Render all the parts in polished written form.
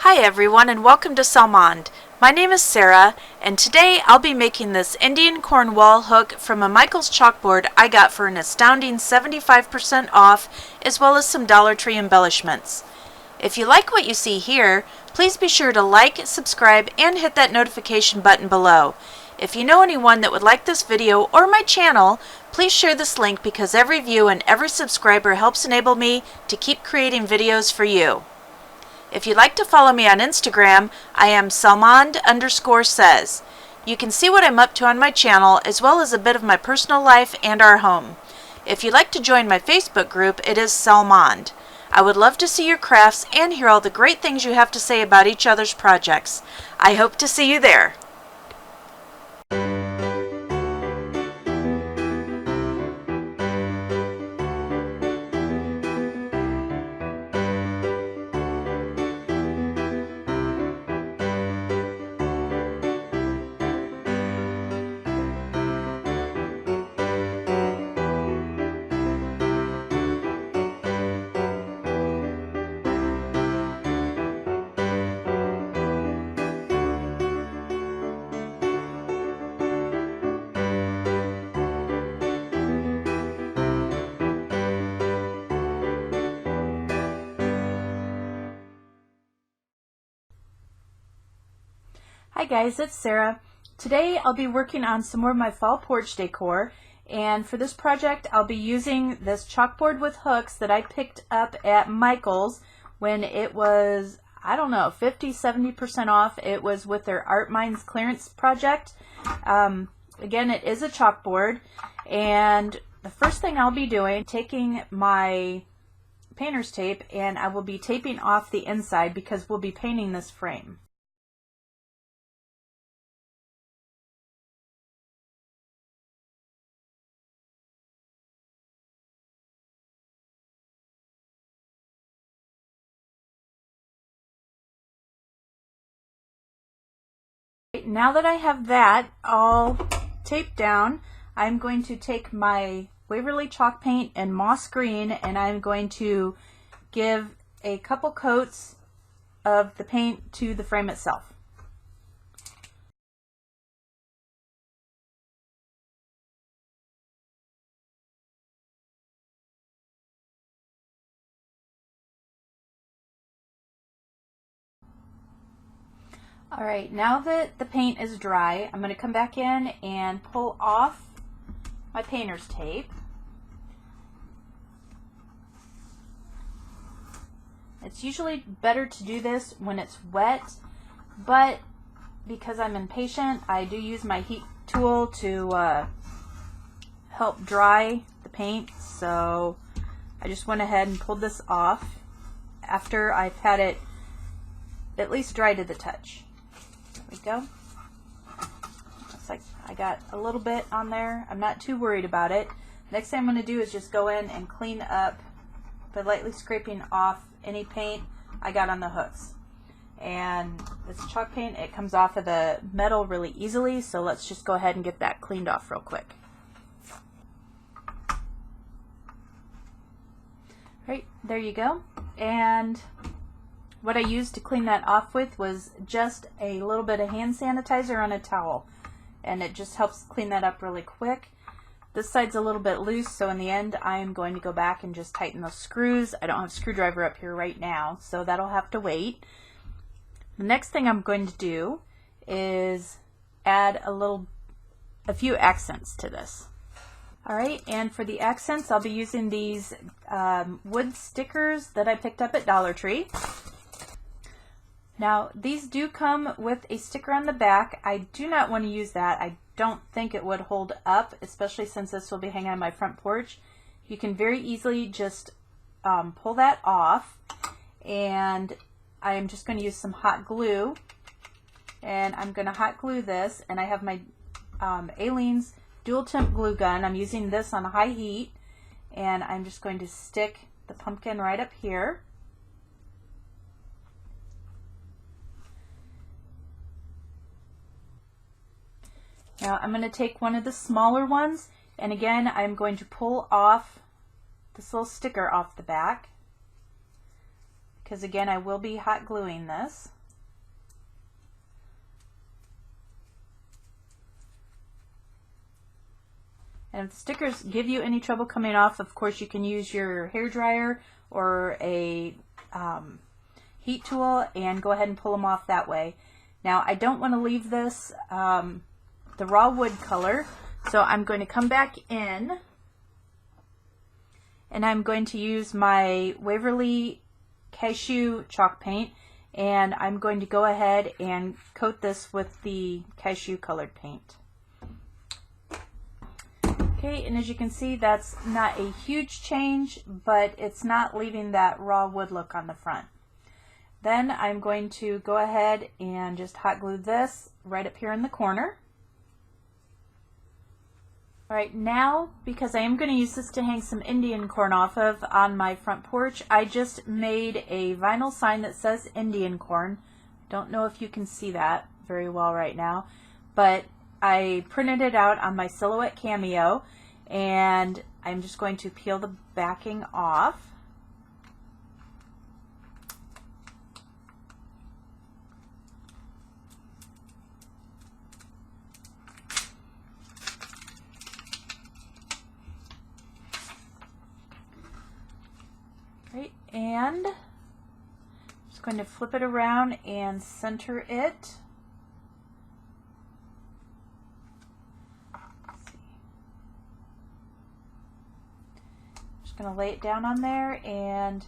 Hi everyone and welcome to Salmond. My name is Sarah and today I'll be making this Indian corn wall hook from a Michaels chalkboard I got for an astounding 75% off, as well as some Dollar Tree embellishments. If you like what you see here, please be sure to like, subscribe, and hit that notification button below. If you know anyone that would like this video or my channel, please share this link because every view and every subscriber helps enable me to keep creating videos for you. If you'd like to follow me on Instagram, I am Salmond_says. You can see what I'm up to on my channel, as well as a bit of my personal life and our home. If you'd like to join my Facebook group, it is Salmond. I would love to see your crafts and hear all the great things you have to say about each other's projects. I hope to see you there. Hi guys, it's Sarah. Today I'll be working on some more of my fall porch decor, and for this project I'll be using this chalkboard with hooks that I picked up at Michaels when it was, I don't know, 50-70% off. It was with their Art Minds clearance project. Again, it is a chalkboard, and the first thing I'll be doing, taking my painter's tape, and I will be taping off the inside because we'll be painting this frame. Now that I have that all taped down, I'm going to take my Waverly chalk paint and moss green, and I'm going to give a couple coats of the paint to the frame itself. Alright, now that the paint is dry, I'm going to come back in and pull off my painter's tape. It's usually better to do this when it's wet, but because I'm impatient, I do use my heat tool to help dry the paint. So I just went ahead and pulled this off after I've had it at least dry to the touch. There we go. Looks like I got a little bit on there. I'm not too worried about it. Next thing I'm going to do is just go in and clean up by lightly scraping off any paint I got on the hooks. And this chalk paint, it comes off of the metal really easily, so let's just go ahead and get that cleaned off real quick. Right, there you go. And what I used to clean that off with was just a little bit of hand sanitizer on a towel, and it just helps clean that up really quick. This side's a little bit loose, so in the end I'm going to go back and just tighten those screws. I don't have a screwdriver up here right now, so that'll have to wait. The next thing I'm going to do is add a few accents to this. Alright, and for the accents I'll be using these wood stickers that I picked up at Dollar Tree. Now, these do come with a sticker on the back. I do not want to use that. I don't think it would hold up, especially since this will be hanging on my front porch. You can very easily just pull that off, and I am just going to use some hot glue, and I'm going to hot glue this, and I have my Aleene's dual temp glue gun. I'm using this on high heat, and I'm just going to stick the pumpkin right up here. Now I'm going to take one of the smaller ones, and again I'm going to pull off this little sticker off the back. because again I will be hot gluing this. And if the stickers give you any trouble coming off, of course you can use your hair dryer or a heat tool and go ahead and pull them off that way. Now I don't want to leave this the raw wood color, so I'm going to come back in and I'm going to use my Waverly Cashew chalk paint, and I'm going to go ahead and coat this with the cashew colored paint. Okay, and as you can see, that's not a huge change, but it's not leaving that raw wood look on the front. Then I'm going to go ahead and just hot glue this right up here in the corner. Alright, now, because I am going to use this to hang some Indian corn off of on my front porch, I just made a vinyl sign that says Indian corn. Don't know if you can see that very well right now, but I printed it out on my Silhouette Cameo, and I'm just going to peel the backing off. Right, and I'm just going to flip it around and center it. Going to lay it down on there and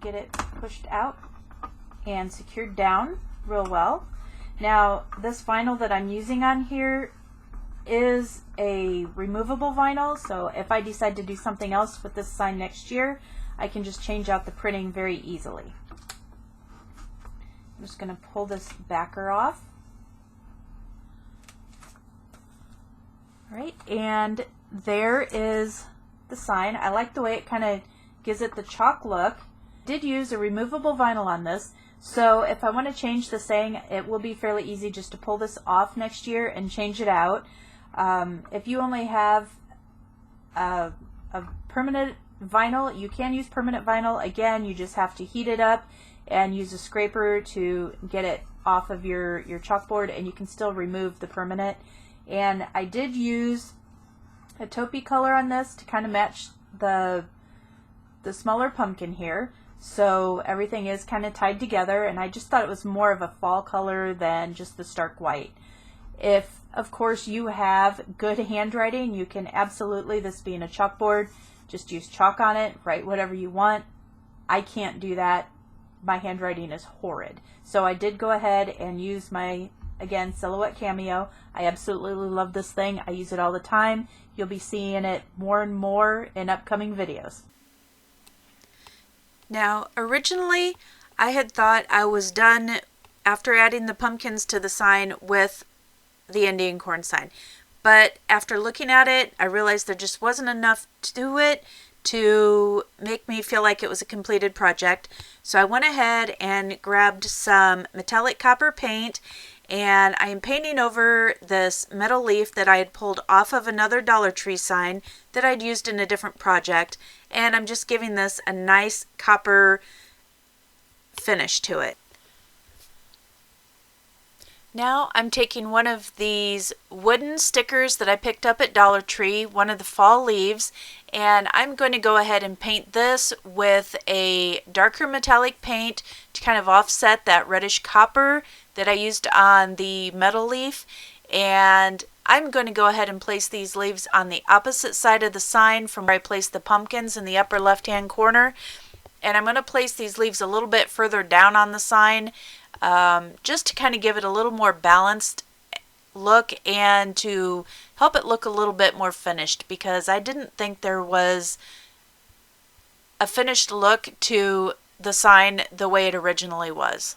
get it pushed out and secured down real well. Now this vinyl that I'm using on here is a removable vinyl, so if I decide to do something else with this sign next year, I can just change out the printing very easily. I'm just going to pull this backer off. Alright, and there is the sign. I like the way it kind of gives it the chalk look. I did use a removable vinyl on this, so if I want to change the saying, it will be fairly easy just to pull this off next year and change it out. If you only have a permanent vinyl, you can use permanent vinyl. Again, you just have to heat it up and use a scraper to get it off of your chalkboard, and you can still remove the permanent. And I did use a taupey color on this to kind of match the smaller pumpkin here, so everything is kind of tied together, and I just thought it was more of a fall color than just the stark white. If of course you have good handwriting, you can absolutely, this being a chalkboard, just use chalk on it, write whatever you want. I can't do that. My handwriting is horrid, so I did go ahead and use my, again, Silhouette Cameo. I absolutely love this thing. I use it all the time. You'll be seeing it more and more in upcoming videos. Now, originally, I had thought I was done after adding the pumpkins to the sign with the Indian corn sign. But after looking at it, I realized there just wasn't enough to it to make me feel like it was a completed project. So I went ahead and grabbed some metallic copper paint, and I am painting over this metal leaf that I had pulled off of another Dollar Tree sign that I'd used in a different project, and I'm just giving this a nice copper finish to it. Now I'm taking one of these wooden stickers that I picked up at Dollar Tree, one of the fall leaves, and I'm going to go ahead and paint this with a darker metallic paint to kind of offset that reddish copper that I used on the metal leaf. And I'm going to go ahead and place these leaves on the opposite side of the sign from where I placed the pumpkins in the upper left hand corner. And I'm going to place these leaves a little bit further down on the sign, just to kind of give it a little more balanced look and to help it look a little bit more finished, because I didn't think there was a finished look to the sign the way it originally was.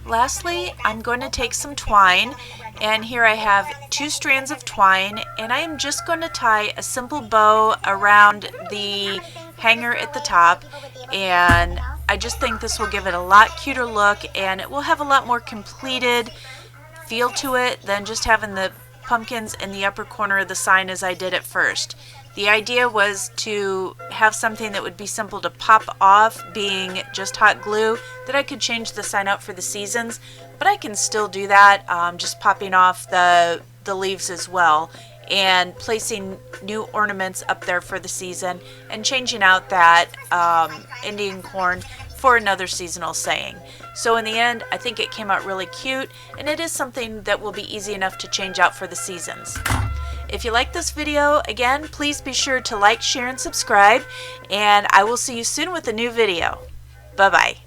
Lastly, I'm going to take some twine, and here I have 2 strands of twine, and I am just going to tie a simple bow around the hanger at the top, and I just think this will give it a lot cuter look, and it will have a lot more completed feel to it than just having the pumpkins in the upper corner of the sign as I did at first. The idea was to have something that would be simple to pop off, being just hot glue, that I could change the sign out for the seasons, but I can still do that, just popping off the leaves as well, and placing new ornaments up there for the season, and changing out that Indian corn for another seasonal saying. So in the end, I think it came out really cute, and it is something that will be easy enough to change out for the seasons. If you like this video, again, please be sure to like, share, and subscribe, and I will see you soon with a new video. Bye-bye.